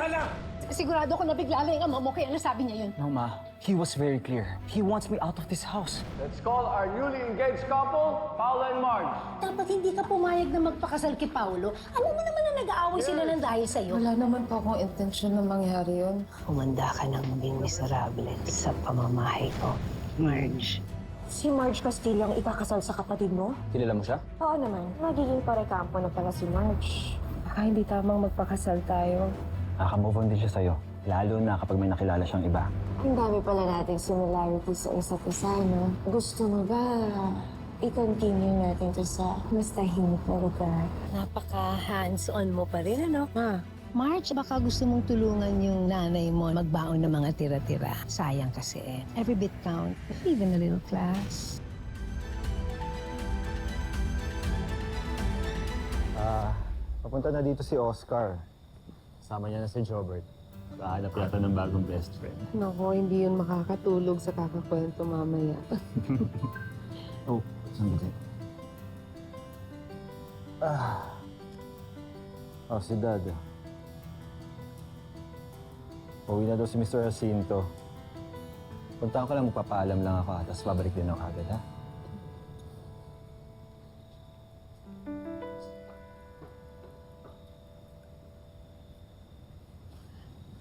lang! Sigurado ko nabigla lang yung ama mo, kaya nasabi niya yun. No, Ma. He was very clear. He wants me out of this house. Let's call our newly engaged couple, Paula and Marge. Dapat hindi ka pumayag na magpakasal kay Paolo. Alam mo naman na nag-aaway sila ng dahil sa'yo. Wala naman po akong intensyon na mangyari yun. Humanda ka nang maging miserable sa pamamahay ko, Marge. Si Marge Castillo ang ikakasal sa kapatid mo? Kilala mo siya? Oo naman. Magiging parekampo na pala si Marge. Baka hindi tamang magpakasal tayo. Nakaka-move on din siya sa'yo. Lalo na kapag may nakilala siyang iba. Ang dami pala nating similarities sa isa't isa, no? Gusto mo ba i-continue natin to sa mas tahimik na lugar? Napaka-hands-on mo pa rin, ano? Ma, Marge, baka gusto mong tulungan yung nanay mo magbaon ng mga tira-tira. Sayang kasi eh. Every bit count. Even a little class. Papunta na dito si Oscar. Kasama niya na si Jobert. Kahanap yata ng bagong best friend. naku, hindi yun makakatulog sa kakakwento mamaya. Oh, sandali. Oh, si Dad. Uwi na daw si Mr. Jacinto. Punta ko lang, magpapaalam lang ako, tapos babalik din ako agad, ha?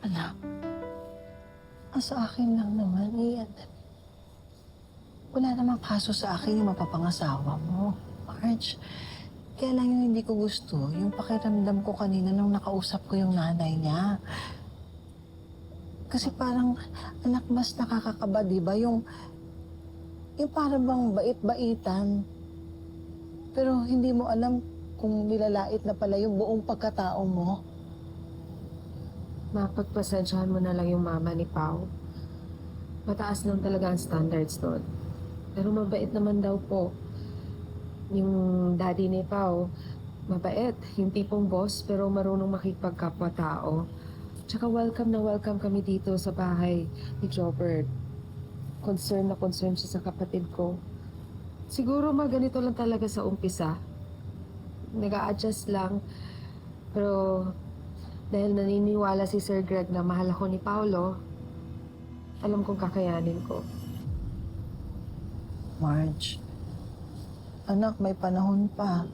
Anak, sa akin lang naman, iyan. Wala namang kaso sa akin yung mapapangasawa mo, Marge. Kaya lang yung hindi ko gusto, yung pakiramdam ko kanina nung nakausap ko yung nanay niya. Kasi parang, anak, mas nakakakaba, di ba? Yung parang bang bait-baitan. Pero hindi mo alam kung nilalait na pala yung buong pagkatao mo. Mapagpasensyahan mo na lang yung mama ni Pao. Mataas lang talaga ang standards doon. Pero mabait naman daw po. Yung daddy ni Pao, mabait. Yung tipong boss, pero marunong makipagkapwa-tao. Tsaka welcome na welcome kami dito sa bahay ni Jobert. Concern na concern siya sa kapatid ko. Siguro ganito lang talaga sa umpisa. Nag-a-adjust lang. Pero dahil naniniwala si Sir Greg na mahal ako ni Paolo, alam kong kakayanin ko. Marge, anak, may panahon pa.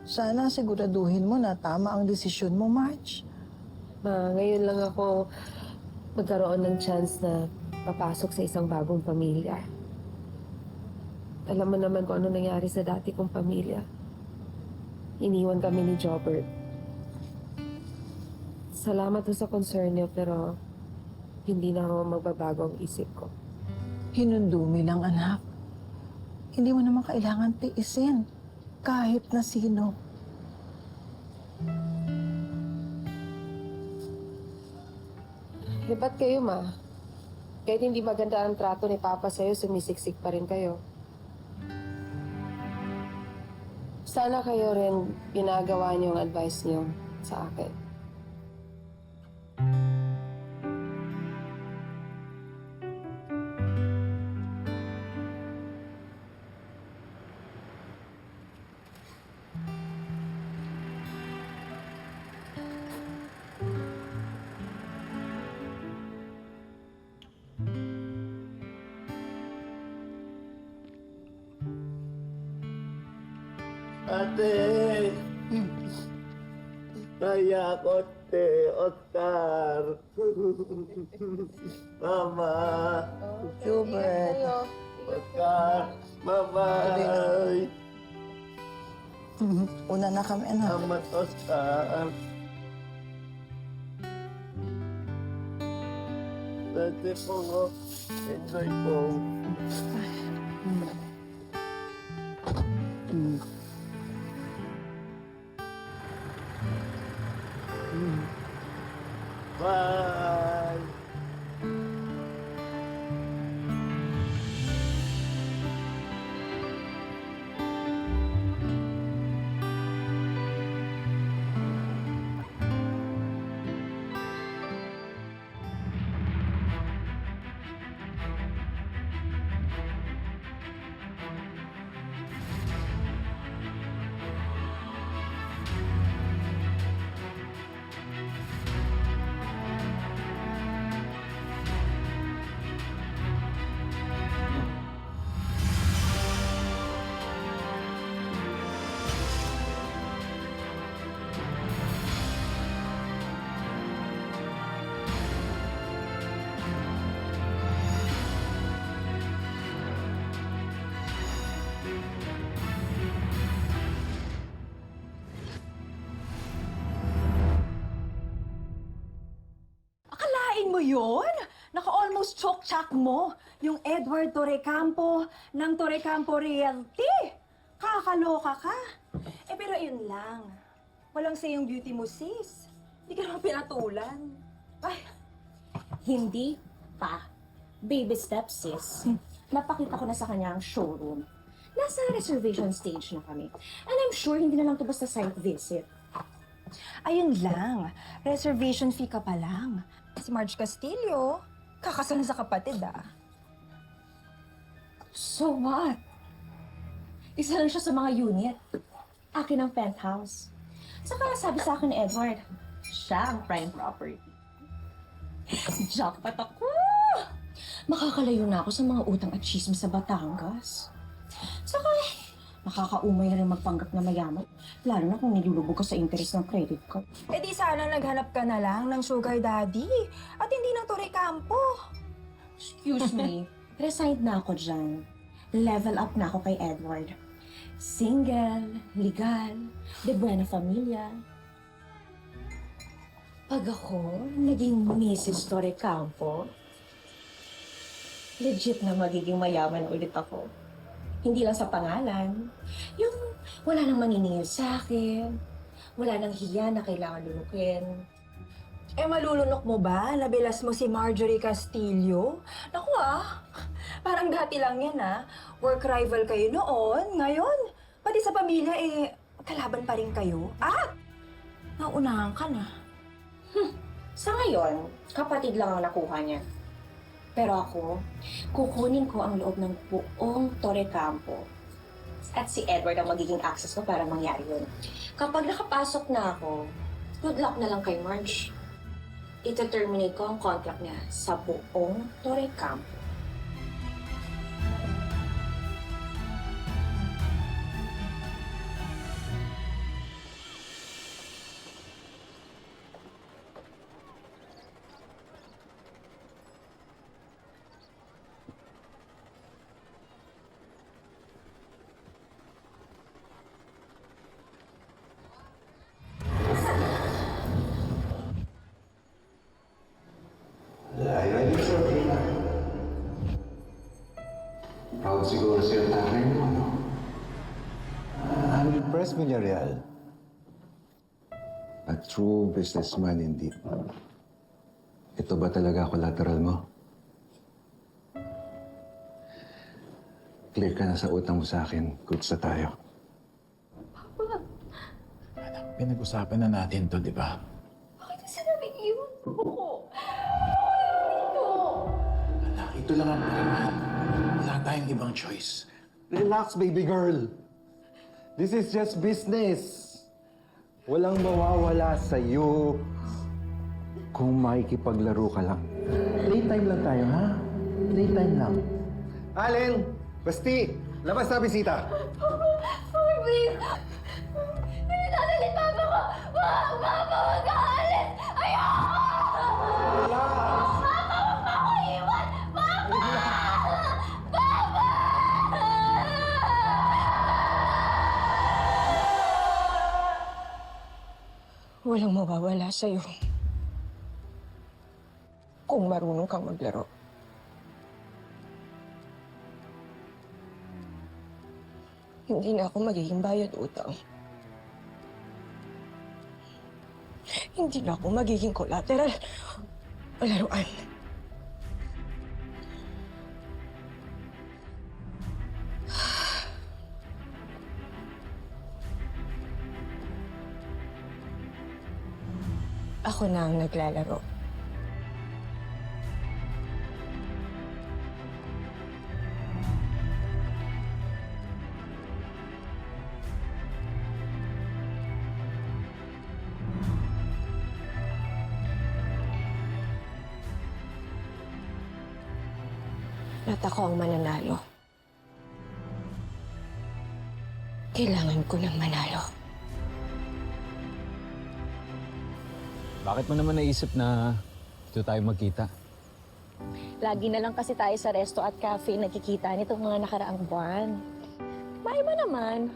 Sana siguraduhin mo na tama ang desisyon mo, Marge. Ngayon lang ako magkaroon ng chance na papasok sa isang bagong pamilya. Alam mo naman kung ano nangyari sa dati kong pamilya. Iniwan kami ni Jobert. Salamat po sa concern niyo, pero hindi na ako magbabago ang isip ko. Hinundumi lang, anak. Hindi mo naman kailangan tiisin. Kahit na sino. Ba't kayo, Ma? Kahit hindi maganda ang trato ni Papa sa'yo, sumisiksik pa rin kayo. Sana kayo rin ginagawa niyo ang advice niyo sa akin. Ate! Kaya ko, te, Oscar. Mama. Jobert. Oscar. Bye-bye. Una na kami, anak. Salamat, Oscar. Dati po, enjoy po. Bye! yun? Naka-almost choke-chak mo yung Edward Torrecampo ng Torrecampo Realty. Kakaloka ka. Eh pero yun lang. Walang say yung beauty mo, sis. Hindi ka naman pinatulan. Ay, Hindi pa. Baby steps, sis. Napakita ko na sa kanya ang showroom. Nasa reservation stage na kami. And I'm sure hindi na lang to basta site visit. ayun lang. Reservation fee ka pa lang. Si Marge Castillo, kakasal na sa kapatid ah. So what? Isa lang siya sa mga unit. Akin ang penthouse. Saka sabi sa akin ni Edward, siya ang prime property. Jackpot ako! Makakalayo na ako sa mga utang at chismis sa Batangas. Saka, makakaumay na rin magpanggap na mayaman. Lalo na kung nilulubog ka sa interest ng credit card. Eh di sana naghanap ka na lang ng sugar daddy at hindi ng Torrecampo. Excuse me, resigned na ako dyan. Level up na ako kay Edward. Single, legal, de buena familia. Pag ako naging Mrs. Torrecampo, legit na magiging mayaman ulit ako. Hindi lang sa pangalan. Yung wala nang maniningil sa akin, wala nang hiya na kailangan lulukin. Eh malulunok mo ba? Nabilas mo si Marjorie Castillo? Naku parang dati lang yan Work rival kayo noon. Ngayon, pati sa pamilya kalaban pa rin kayo. At naunahan ka na. Sa ngayon, kapatid lang ang nakuha niya. Pero ako, kukunin ko ang loob ng buong Torrecampo. At si Edward ang magiging access ko para mangyari yun. Kapag nakapasok na ako, good luck na lang kay Marge. Ito-terminate ko ang contract niya sa buong Torrecampo. Proud siguro siya tatay mo, no? I'm impressed, Villarreal. A true businessman indeed. Ito ba talaga collateral mo? Clear ka na sa utang mo sa akin. Goods na tayo. Pinag-usapan na natin to, di ba? Bakit kasi nag-iwan ko? Anak, ito lang ang pilihan. Wala tayong ibang choice. Relax, baby girl. This is just business. Walang mawawala sa'yo kung makikipaglaro ka lang. Playtime lang tayo, ha? Playtime lang. Allen! Basti! Labas na bisita! Please! Hindi dadalhin papa ko! Wag! Papa, wag ka alis! Ayoko! Papa, wag pa ako iwan! Papa! Papa! Walang mawawala sa'yo kung marunong kang maglaro. Hindi na ako magiging bayad utang. Hindi na ako magiging collateral o laruan. Ako na ang naglalaro. At ako ang mananalo. Kailangan ko ng manalo. Bakit mo naman naisip na dito tayo magkita? Lagi na lang kasi tayo sa resto at cafe nagkikita nitong mga nakaraang buwan. Maiba naman.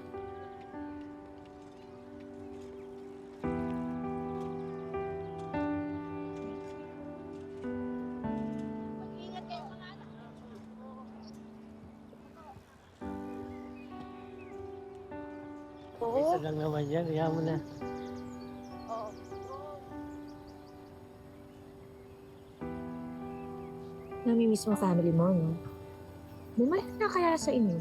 Minsan lang naman yan. Kaya mo na. Namimiss mo family mo, no? Bumalik na kaya sa inyo.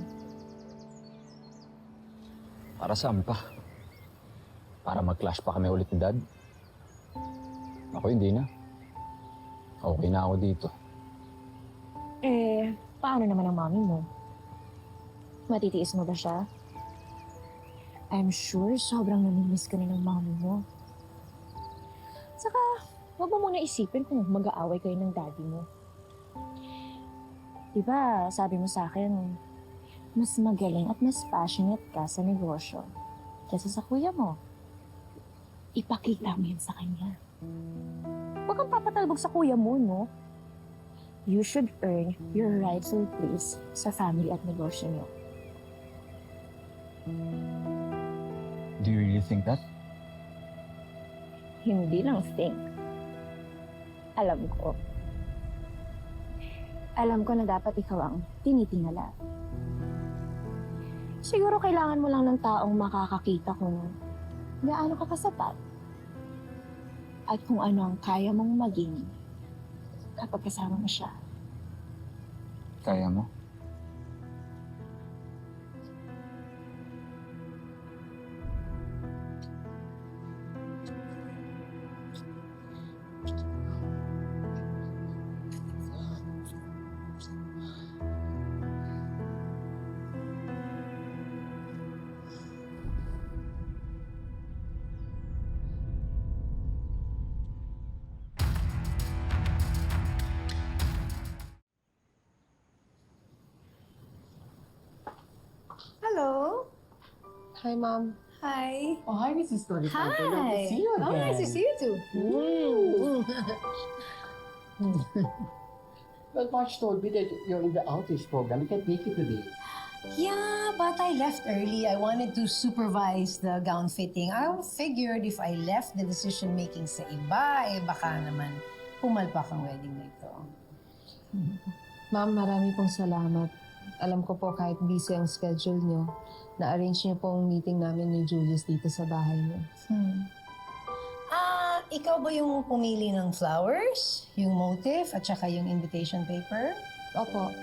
Para saan pa? Para mag-clash pa kami ulit ni Dad? Ako hindi na. Okay na ako dito. Eh, paano naman ang mami mo? Matitiis mo ba siya? I'm sure sobrang namimiss ka na ng mami mo. Saka, huwag mo muna isipin kung mag-aaway kayo ng daddy mo. Diba, sabi mo sa akin, mas magaling at mas passionate ka sa negosyo kaysa sa kuya mo. Ipakita mo yan sa kanya. Huwag kang papatalbog sa kuya mo, no? You should earn your rightful place sa family at negosyo niyo. Do you really think that? Hindi lang think. Alam ko. Alam ko na dapat ikaw ang tinitingala. Siguro kailangan mo lang ng taong makakakita kung gaano ka kasapat at kung ano ang kaya mong maging kapag kasama mo siya. Kaya mo? Hello. Hi, Mom. Hi. Oh, hi, Mrs. Tori. Hi. Nice to see you again. Oh, nice to see you too. Well, March told me that you're in the outreach program. I can't make it today. Yeah, but I left early. I wanted to supervise the gown fitting. I figured if I left the decision-making sa iba, eh baka naman pumalpak ang wedding na ito. Ma'am, marami pong salamat. Alam ko po kahit busy ang schedule niyo, na-arrange niyo po ang meeting namin ni Julius dito sa bahay niyo. Ikaw ba yung pumili ng flowers, yung motif, at saka yung invitation paper? Opo,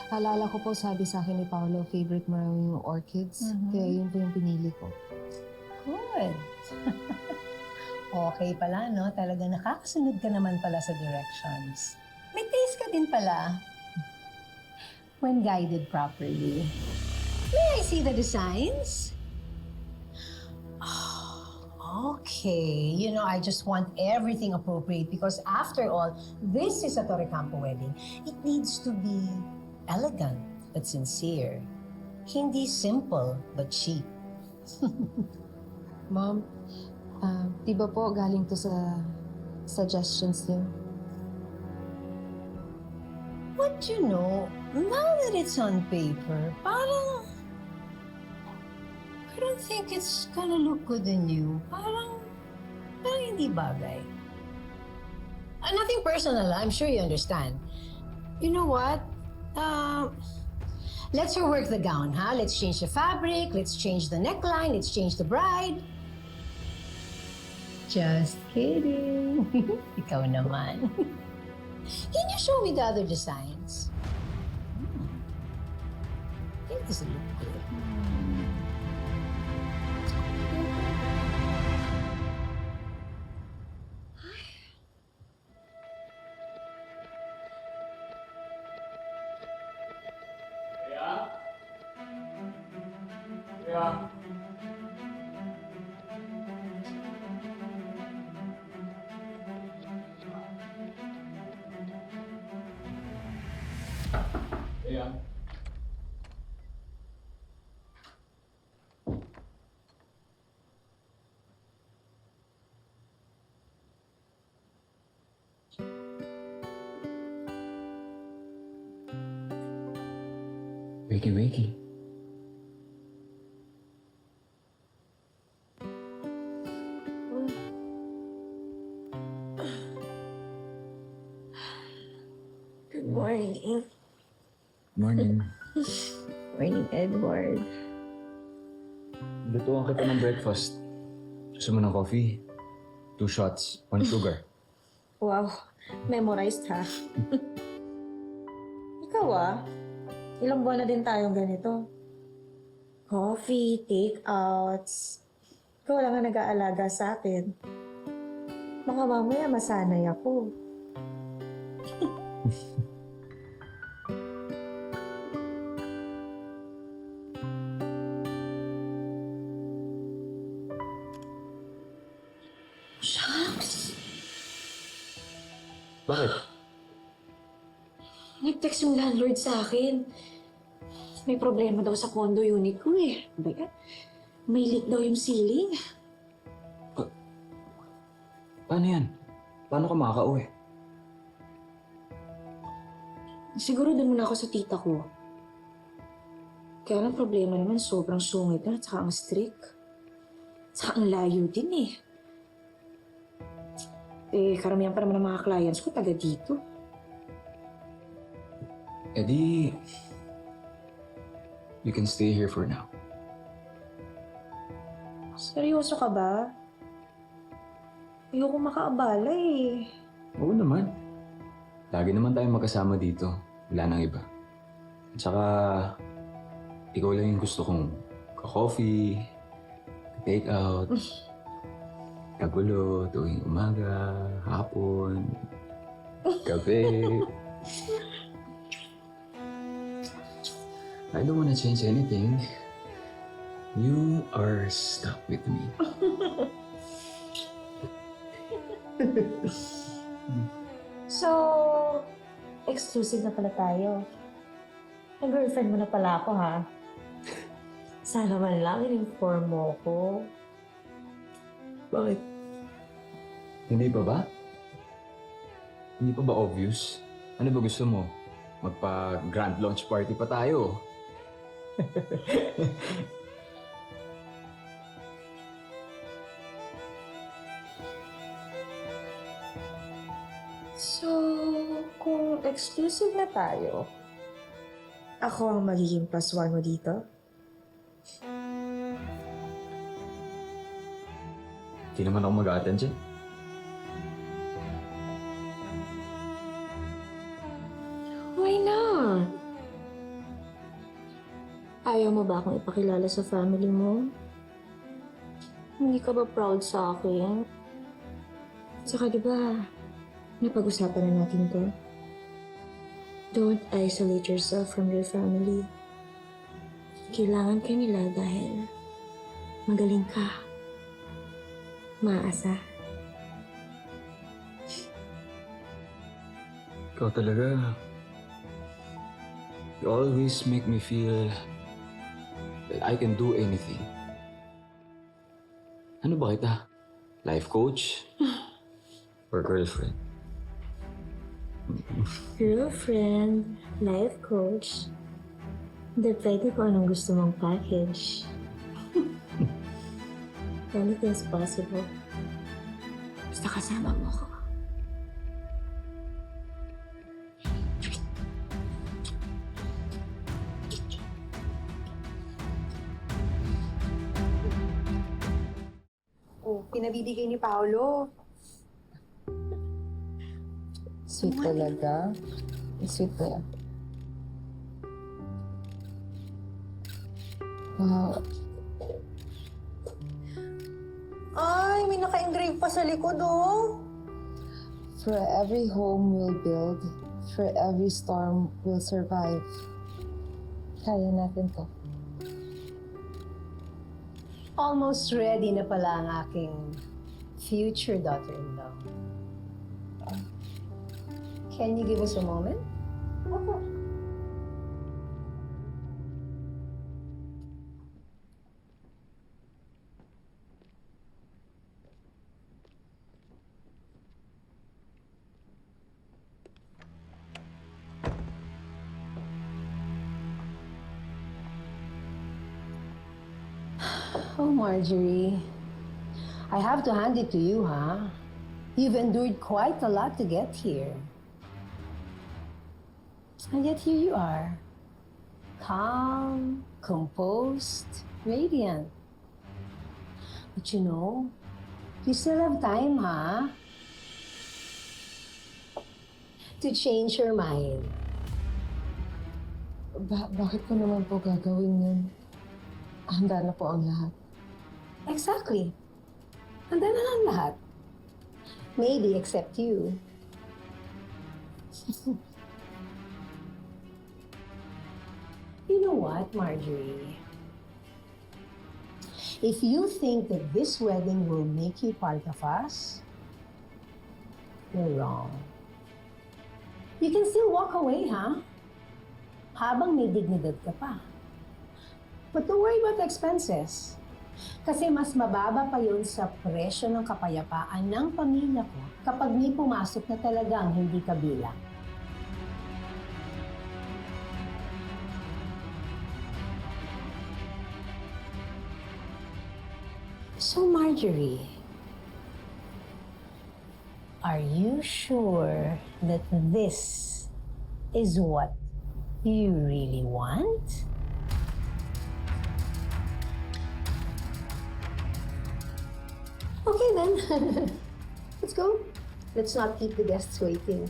alala ko po sabi sa akin ni Paolo, favorite mo raw yung orchids. Kaya yun po yung pinili ko. Good. Okay pala, no? Talaga nakakasunod ka naman pala sa directions. May taste ka din pala. When guided properly. May I see the designs? Okay. You know, I just want everything appropriate because after all, this is a Torre Campo wedding. It needs to be elegant but sincere. Hindi simple but cheap. Ma'am, di ba po galing to sa suggestions niyo? But you know, now that it's on paper, parang I don't think it's gonna look good on you. Parang hindi bagay. Nothing personal, I'm sure you understand. You know what? Let's rework the gown, huh? Let's change the fabric, let's change the neckline, let's change the bride. Just kidding. Ikaw naman. Can you show me the other designs? I think this will look good. Yeah. Wakey, wakey. Good morning. Morning. Morning, Edward. Lutuan kita ng breakfast. Gusto mo ng coffee? 2 shots, 1 sugar. Wow, memorized ha. Ikaw ilang buwan na din tayong ganito. Coffee, take-outs. Ikaw lang ang nag-aalaga sa akin. Mga mamaya masanay ako. Shucks! Bakit? Nag-text yung landlord sa akin. May problema daw sa condo unit ko eh. Ba yan? May leak daw yung ceiling. Paano yan? Paano ka makaka-uwi? Siguro doon muna ako sa tita ko. Kaya ang problema naman, sobrang sungit na at saka ang strict. Saka ang layo din eh. Karamihan pa naman ng mga clients ko taga dito. Di... You can stay here for now. Seryoso ka ba? Ayoko makaabala eh. Oo naman. Lagi naman tayong magkasama dito. Wala nang iba. At saka, ikaw lang yung gusto kong ka-coffee, take out, kagulo, tuwing umaga, hapon, gabi. I don't wanna change anything. You are stuck with me. So, exclusive na pala tayo. May girlfriend mo na pala ako, ha? Sana man lang in-inform mo ko. Bakit? Hindi pa ba? Hindi pa ba obvious? Ano ba gusto mo? Magpa-grand launch party pa tayo. So, kung exclusive na tayo, ako ang magiging +1 mo dito? Hindi naman ako mag-a-attend dyan. Why not? Ayaw mo ba akong ipakilala sa family mo? Hindi ka ba proud sa akin? Saka diba, napag-usapan na natin to. Don't isolate yourself from your family. Kailangan ka nila dahil magaling ka. Maasa. Ikaw talaga. You always make me feel that I can do anything. Ano ba kita? Life coach? Or girlfriend? Girlfriend, life coach. Depende kung anong gusto mong package. Anything's possible. Basta kasama mo ko. Pinabibigay ni Paolo. Sweet talaga. Sweet ba yan? Wow. Ay, may naka-engrave pa sa likod, oh. For every home we'll build, for every storm we'll survive. Kaya natin to. Almost ready na pala ang aking future daughter-in-law. Can you give us a moment? Opo. Oh, Marjorie. I have to hand it to you, huh? You've endured quite a lot to get here. And yet here you are. Calm, composed, radiant. But you know, you still have time, ha? To change your mind. Bakit ko naman po gagawin yun? Handa na po ang lahat. Exactly. Handa na lang lahat. Maybe except you. You know what, Marjorie? If you think that this wedding will make you part of us, you're wrong. You can still walk away, huh? Habang may dignidad ka pa. But don't worry about the expenses. Kasi mas mababa pa yun sa presyo ng kapayapaan ng pamilya ko kapag may pumasok na talagang hindi kabilang. So, Marjorie, are you sure that this is what you really want? Okay then, let's go. Let's not keep the guests waiting.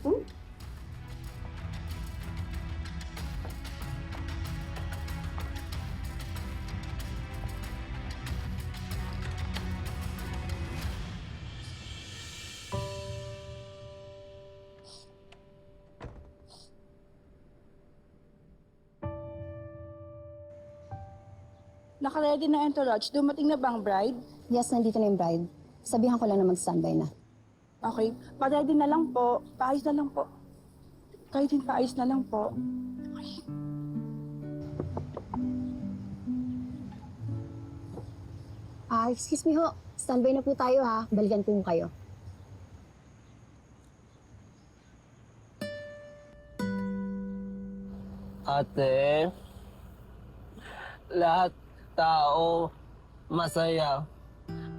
Naka-ready na entourage. Dumating na bang bride? Yes, nandito na yung bride. Sabihan ko lang na mag-standby na. Okay. Pa-ready na lang po. Paayos na lang po. Kahit din paayos na lang po. Excuse me ho. Standby na po tayo ha. Balikan po kayo. Ate, lahat tao masaya.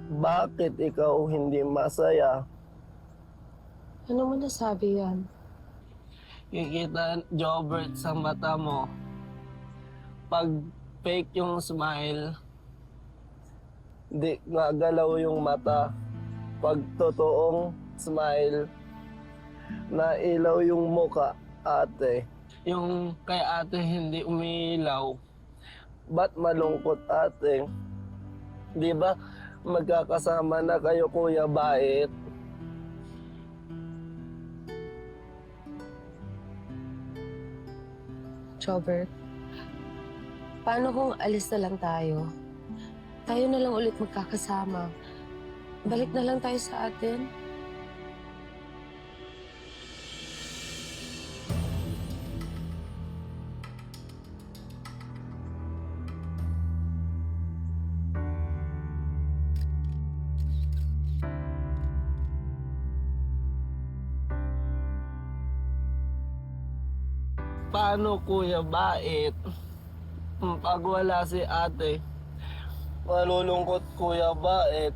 Bakit ikaw hindi masaya? Ano mo nasabi yan? Kikita Jobert sa mata mo. Pag fake yung smile, di gagalaw yung mata. Pag totoong smile, nailaw yung muka, ate. Yung kay ate hindi umiilaw. Ba't malungkot, ate? Di ba magkakasama na kayo, Kuya Bait? Jobert, paano kung alis na lang tayo? Tayo na lang ulit magkakasama. Balik na lang tayo sa atin. Paano, Kuya Bait? Pag wala si ate, malulungkot, Kuya Bait.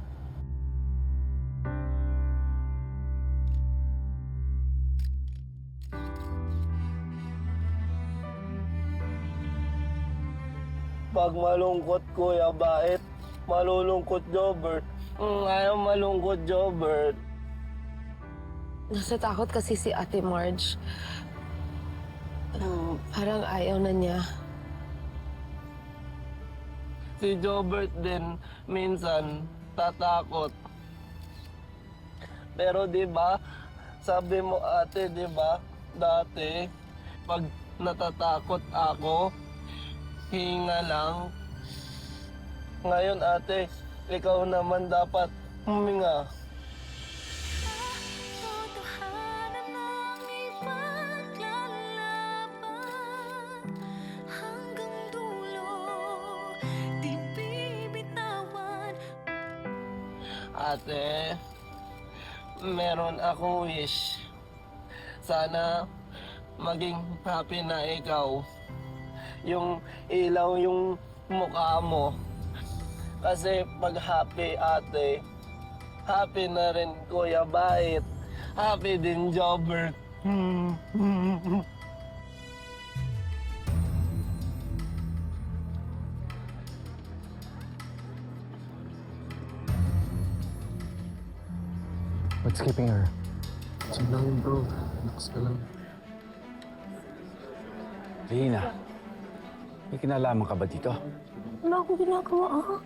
Pag malungkot, Kuya Bait, malulungkot, Jobert. Ayaw malungkot, Jobert. Natatakot kasi si Ate Marge. Parang ayaw na niya. Si Jobert din minsan tatakot. Pero 'di ba, sabi mo ate, 'di ba, dati pag natatakot ako, hinga lang. Ngayon ate, ikaw naman dapat huminga. Ate, meron akong wish. Sana maging happy na ikaw. Yung ilaw yung mukha mo. Kasi pag happy, ate, happy na rin Kuya Bait. Happy din Jobert. What's keeping her? Sandali bro, relax ka lang. Lina, may kinalaman ka ba dito? Wala akong ginagawa, ah.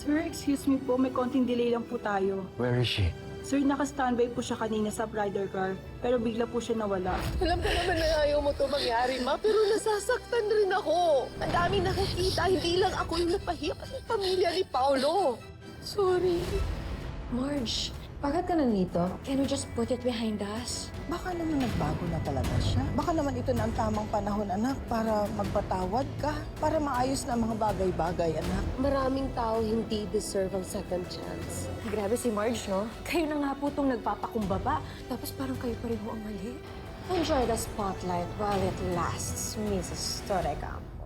Sir, excuse me po, may konting delay lang po tayo. Where is she? Sir, naka-standby po siya kanina sa rider car, pero bigla po siya nawala. Alam ko naman na ayaw mo ito mangyari, ma, pero nasasaktan rin ako. Ang daming nakikita, hindi lang ako yung napahiya, pati pamilya ni Paolo. Sorry. Marge, bakit ka nandito? Can we just put it behind us? Baka naman nagbago na talaga siya. Baka naman ito na ang tamang panahon, anak, para magpatawad ka, para maayos na ang mga bagay-bagay, anak. Maraming tao hindi deserve ang second chance. Grabe si Marge, no? Kayo na nga po itong nagpapakumbaba, tapos parang kayo pa rin ho ang mali. Enjoy the spotlight while it lasts, Mrs. Torecam.